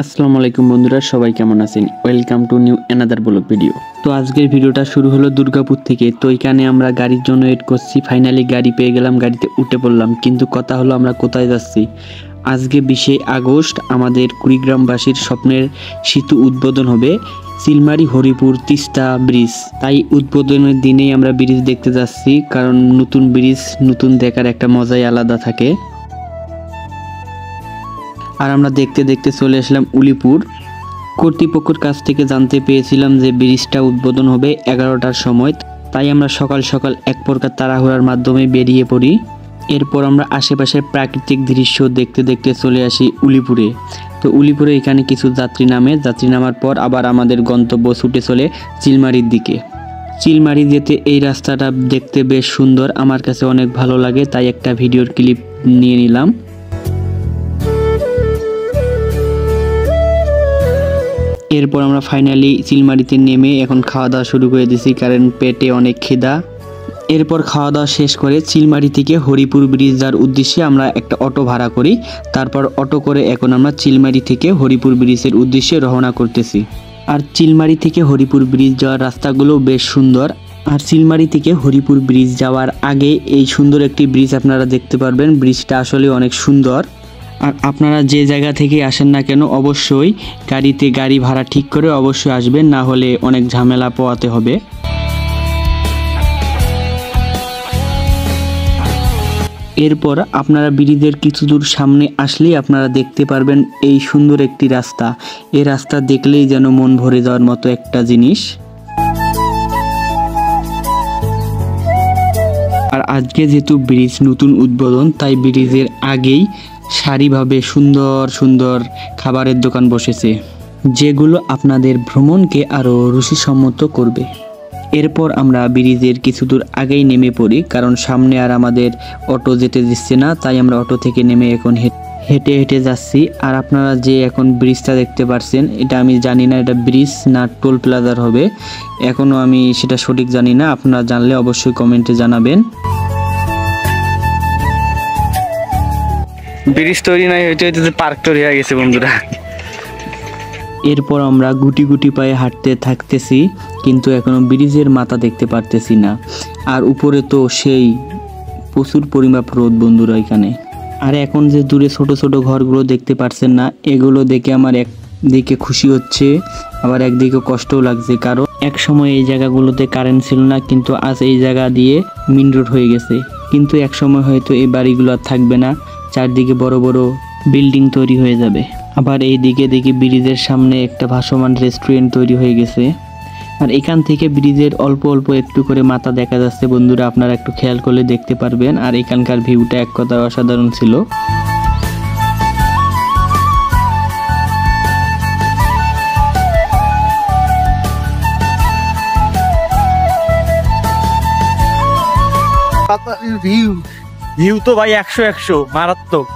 আসসালামু আলাইকুম বন্ধুরা, সবাই কেমন আছেন? Welcome to new another blog video. তো আজকের ভিডিওটা শুরু হলো দুর্গাপুর থেকে। তো এখানে আমরা গাড়ির জন্য ওয়েট করছি। ফাইনালি গাড়ি পেয়ে গেলাম, গাড়িতে উঠে পড়লাম। কিন্তু কথা হলো আমরা কোথায় যাচ্ছি। আজকে 20 আগস্ট আমাদের কুড়িগ্রামবাসীর স্বপ্নের সেতু উদ্বোধন হবে, চিলমারি হরিপুর তিস্তা ব্রিজ। তাই উদ্বোধনের দিনেই আমরা ব্রিজ দেখতে যাচ্ছি, কারণ নতুন ব্রিজ নতুন দেখার একটা মজাই আলাদা থাকে। আর আমরা দেখতে দেখতে চলে আসলাম উলিপুর। কর্তৃপক্ষের কাছ থেকে জানতে পেরেছিলাম যে ব্রিজটা উদ্বোধন হবে 11টার সময়। তাই আমরা সকাল সকাল এক প্রকার তাড়াহুড়ার মাধ্যমে বেরিয়ে পড়ি। এরপর আমরা আশেপাশের প্রাকৃতিক দৃশ্য দেখতে দেখতে চলে আসি উলিপুরে। তো উলিপুরে এখানে কিছু যাত্রী নামার পর আবার আমাদের গন্তব্য ছুটে চলে চিলমারির দিকে। চিলমারি যেতে এই রাস্তাটা দেখতে বেশ সুন্দর, আমার কাছে অনেক ভালো লাগে, তাই একটা ভিডিওর ক্লিপ নিয়ে নিলাম। এরপর আমরা ফাইনালি চিলমারিতে নেমে এখন খাওয়া দাওয়া শুরু করে দিয়েছি, কারণ পেটে অনেক খিদা। এরপর খাওয়া দাওয়া শেষ করে চিলমারি থেকে হরিপুর ব্রিজ যাওয়ার উদ্দেশ্যে আমরা একটা অটো ভাড়া করি। তারপর অটো করে এখন আমরা চিলমারি থেকে হরিপুর ব্রিজের উদ্দেশ্যে রওনা করতেছি। আর চিলমারি থেকে হরিপুর ব্রিজ যাওয়ার রাস্তাগুলো বেশ সুন্দর। আর চিলমারি থেকে হরিপুর ব্রিজ যাওয়ার আগে এই সুন্দর একটি ব্রিজ আপনারা দেখতে পারবেন। ব্রিজটা আসলে অনেক সুন্দর। আর আপনারা যে জায়গা থেকে আসেন না কেন অবশ্যই গাড়ি ভাড়া ঠিক করে অবশ্যই আসবেন, না হলে অনেক ঝামেলা পোহাতে হবে। এরপর আপনারা ব্রিজের কিছু দূর সামনে আসলেই আপনারা দেখতে পারবেন এই সুন্দর একটি রাস্তা। এই রাস্তা দেখলেই যেন মন ভরে যাওয়ার মতো একটা জিনিস। আর আজকে যেহেতু ব্রিজ নতুন উদ্বোধন, তাই ব্রিজের আগেই সারিভাবে সুন্দর সুন্দর খাবারের দোকান বসেছে, যেগুলো আপনাদের ভ্রমণকে আরও রুচিসম্মত করবে। এরপর আমরা ব্রিজের কিছু দূর আগেই নেমে পড়ি, কারণ সামনে আর আমাদের অটো যেতে দিচ্ছে না, তাই আমরা অটো থেকে নেমে এখন হেঁটে হেঁটে যাচ্ছি। আর আপনারা যে এখন ব্রিজটা দেখতে পাচ্ছেন, এটা আমি জানি না এটা ব্রিজ না টোল প্লাজার হবে, এখনও আমি সেটা সঠিক জানি না। আপনারা জানলে অবশ্যই কমেন্টে জানাবেন। ব্রিজ তৈরি নাই হইতে হইতে পার্ক তৈরি হয়ে গেছে বন্ধুরা। এরপর আমরা গুটি গুটি পায়ে হাঁটতে থাকতেছি, কিন্তু এখনো ব্রিজের মাথা দেখতে পারতেছি না। আর উপরে তো সেই প্রচুর পরিমাপ রোদ বন্ধুরা এখানে। আর এখন যে দূরে ছোট ছোট ঘরগুলো দেখতে পাচ্ছেন না, এগুলো দেখে আমার একদিকে খুশি হচ্ছে, আবার একদিকে কষ্টও লাগছে, কারণ এক সময় এই জায়গাগুলোতে কারেন্ট ছিল না, কিন্তু আজ এই জায়গা দিয়ে মেইন রোড হয়ে গেছে। কিন্তু এক সময় হয়তো এই বাড়িগুলো আর থাকবে না, চারদিকে বড় বড় বিল্ডিং তৈরি হয়ে যাবে। আবার এই দিকে দেখি ব্রিজের সামনে একটা ভাসমান রেস্টুরেন্ট তৈরি হয়ে গেছে। আর এখান থেকে ব্রিজের অল্প অল্প একটু করে মাথা দেখা যাচ্ছে বন্ধুরা, আপনারা একটু খেয়াল করলে দেখতে পারবেন। আর এখানকার ভিউটা এক কথা অসাধারণ ছিল। ভিউ তো ভাই 100 মারাত্মক।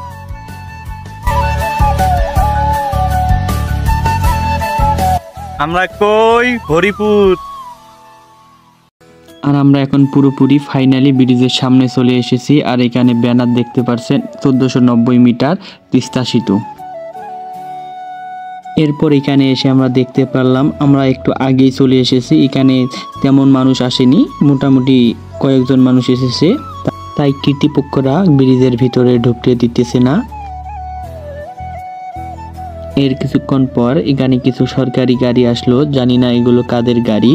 আমরা কই হরিপুর। আর আমরা এখন পুরোপুরি ফাইনালি ব্রিজের সামনে চলে এসেছি। আর এখানে ব্যানার দেখতে পাচ্ছেন 1490 মিটার তিস্তা সেতু। এরপর এখানে এসে আমরা দেখতে পারলাম আমরা একটু আগেই চলে এসেছি, এখানে তেমন মানুষ আসেনি, মোটামুটি কয়েকজন মানুষ এসেছে, তাই কর্তৃপক্ষরা ব্রিজের ভিতরে ঢুকতে দিতেছে না। এর কিছুক্ষণ পর এখানে কিছু সরকারি গাড়ি আসলো, জানি না এগুলো কাদের গাড়ি।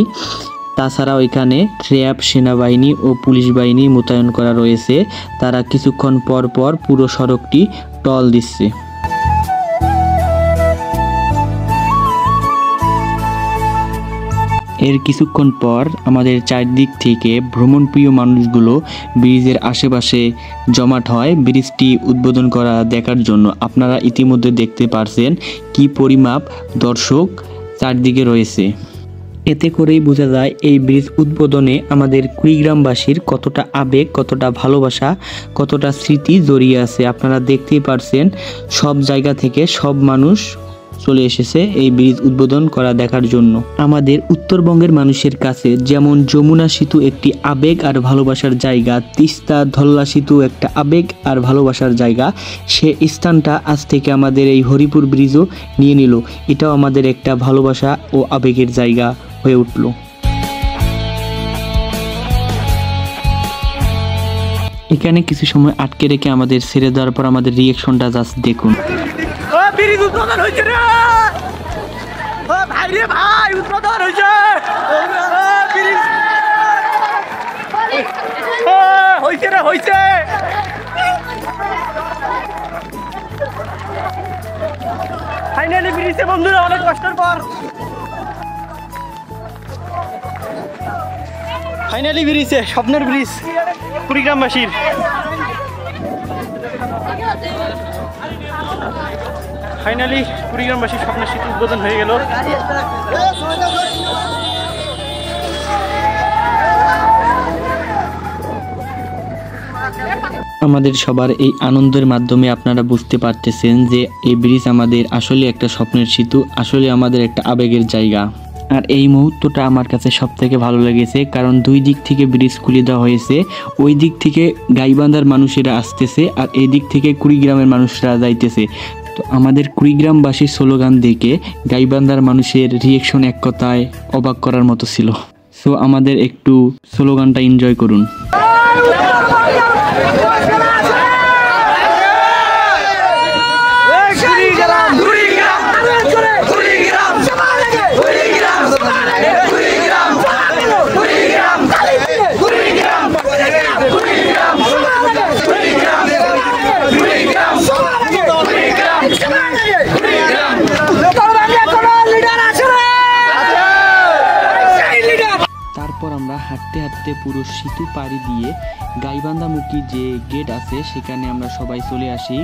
তাছাড়াও এখানে র্যাব, সেনাবাহিনী ও পুলিশ বাহিনী মোতায়েন করা রয়েছে, তারা কিছুক্ষণ পর পর পুরো সড়কটি টল দিচ্ছে। এর কিছুক্ষণ পর আমাদের চারদিক থেকে ভ্রমণপ্রিয় মানুষগুলো ব্রিজের আশেপাশে জমাট হয় ব্রিজটি উদ্বোধন করা দেখার জন্য। আপনারা ইতিমধ্যে দেখতে পারছেন কি পরিমাপ দর্শক চারদিকে রয়েছে। এতে করেই বোঝা যায় এই ব্রিজ উদ্বোধনে আমাদের কুড়িগ্রামবাসীর কতটা আবেগ, কতটা ভালোবাসা, কতটা স্মৃতি জড়িয়ে আছে। আপনারা দেখতেই পারছেন সব জায়গা থেকে সব মানুষ চলে এসেছে এই ব্রিজ উদ্বোধন করা দেখার জন্য। আমাদের উত্তরবঙ্গের মানুষের কাছে যেমন যমুনা সেতু একটি আবেগ আর ভালোবাসার জায়গা, তিস্তা ধল্লা সেতু একটা আবেগ আর ভালোবাসার জায়গা, সে স্থানটা আজ থেকে আমাদের এই হরিপুর ব্রিজও নিয়ে নিল। এটাও আমাদের একটা ভালোবাসা ও আবেগের জায়গা হয়ে উঠল। এখানে কিছু সময় আটকে রেখে আমাদের ছেড়ে দেওয়ার পর আমাদের রিয়েকশনটা জাস্ট দেখুন। ব্রিজ উদ্বোধন হয়েছে রে ভাই, রে ভাই উদ্বোধন হয়েছে, হয়েছে রে হয়েছে। ফাইনালি ব্রিজে বন্ধুরা অনেক কষ্টের পর ফাইনালি ব্রিজে, স্বপ্নের ব্রিজ কুড়িগ্রামবাসীর। ফাইনালি কুড়িগ্রামবাসীর স্বপ্নের সেতু উদ্বোধন হয়ে গেল। আমাদের সবার এই আনন্দের মাধ্যমে আপনারা বুঝতে পারতেছেন যে এই ব্রিজ আমাদের আসলে একটা স্বপ্নের সেতু, আসলে আমাদের একটা আবেগের জায়গা। আর এই মুহূর্তটা আমার কাছে সব থেকে ভালো লেগেছে, কারণ দুই দিক থেকে ব্রিজ খুলে দেওয়া হয়েছে। ওই দিক থেকে গাইবান্ধার মানুষেরা আসতেছে আর এই দিক থেকে কুড়িগ্রামের মানুষরা যাইতেছে। তো আমাদের কুড়িগ্রামবাসীর স্লোগান দেখে গাইবান্ধার মানুষের রিয়েকশন এক কথায় অবাক করার মতো ছিল। সো আমাদের একটু স্লোগানটা এনজয় করুন। তারপর আমরা হাঁটতে হাঁটতে পুরো সেতু পাড়ি দিয়ে গাইবান্ধামুখী যে গেট আছে সেখানে আমরা সবাই চলে আসি,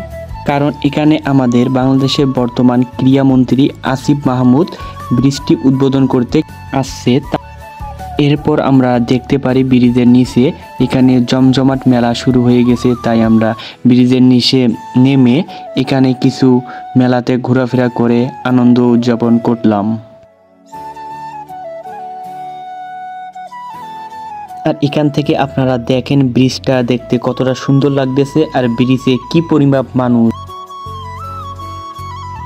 কারণ এখানে আমাদের বাংলাদেশের বর্তমান ক্রীড়ামন্ত্রী আসিফ মাহমুদ ব্রিজটি উদ্বোধন করতে আসছে। এরপর আমরা দেখতে পারি ব্রিজের নিচে এখানে জমজমাট মেলা শুরু হয়ে গেছে, তাই আমরা ব্রিজের নিচে নেমে এখানে কিছু মেলাতে ঘোরাফেরা করে আনন্দ উদযাপন করলাম। আর এখান থেকে আপনারা দেখেন ব্রিজটা দেখতে কতটা সুন্দর লাগতেছে আর ব্রিজে কি পরিমাপ মানুষ।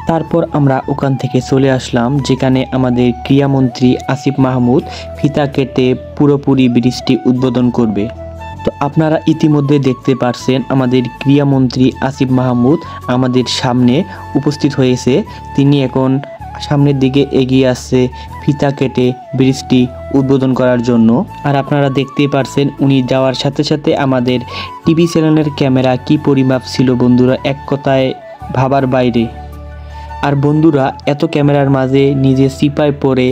তারপর আমরা ওখান থেকে চলে আসলাম যেখানে আমাদের ক্রীড়ামন্ত্রী আসিফ মাহমুদ ফিতা কেটে পুরোপুরি ব্রিজটি উদ্বোধন করবে। তো আপনারা ইতিমধ্যে দেখতে পারছেন আমাদের ক্রীড়ামন্ত্রী আসিফ মাহমুদ আমাদের সামনে উপস্থিত হয়েছে। তিনি এখন সামনের দিকে এগিয়ে আসছে ফিতা কেটে ব্রিজটি উদ্বোধন করার জন্য। আর আপনারা দেখতেই পারছেন উনি যাওয়ার সাথে সাথে আমাদের টিভি চ্যানেলের ক্যামেরা কি পরিমাপ ছিল বন্ধুরা, এক কথায় ভাবার বাইরে। আর বন্ধুরা এত ক্যামেরার মাঝে নিজে সিপায় পরে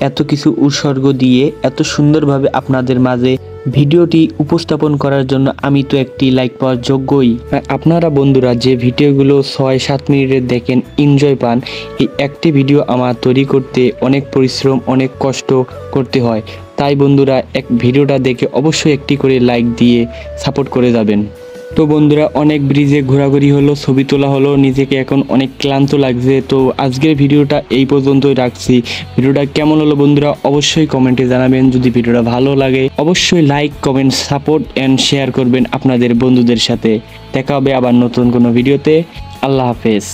এত কিছু উৎসর্গ দিয়ে এত সুন্দরভাবে আপনাদের মাঝে ভিডিওটি উপস্থাপন করার জন্য আমি তো একটি লাইক পাওয়ার যোগ্যই। আপনারা বন্ধুরা যে ভিডিওগুলো 6-7 মিনিটের দেখেন, এনজয় পান, এই একটি ভিডিও আমার তৈরি করতে অনেক পরিশ্রম অনেক কষ্ট করতে হয়। তাই বন্ধুরা এক ভিডিওটা দেখে অবশ্যই একটি করে লাইক দিয়ে সাপোর্ট করে যাবেন। তো বন্ধুরা অনেক ব্রিজে ঘোরাঘুরি হলো, ছবি তোলা হলো, নিজেকে এখন অনেক ক্লান্ত লাগছে। তো আজকের ভিডিওটা এই পর্যন্তই রাখছি। ভিডিওটা কেমন হলো বন্ধুরা অবশ্যই কমেন্টে জানাবেন। যদি ভিডিওটা ভালো লাগে অবশ্যই like comment support and share করবেন আপনাদের বন্ধুদের সাথে। দেখা হবে আবার নতুন কোনো ভিডিওতে। আল্লাহ হাফেজ।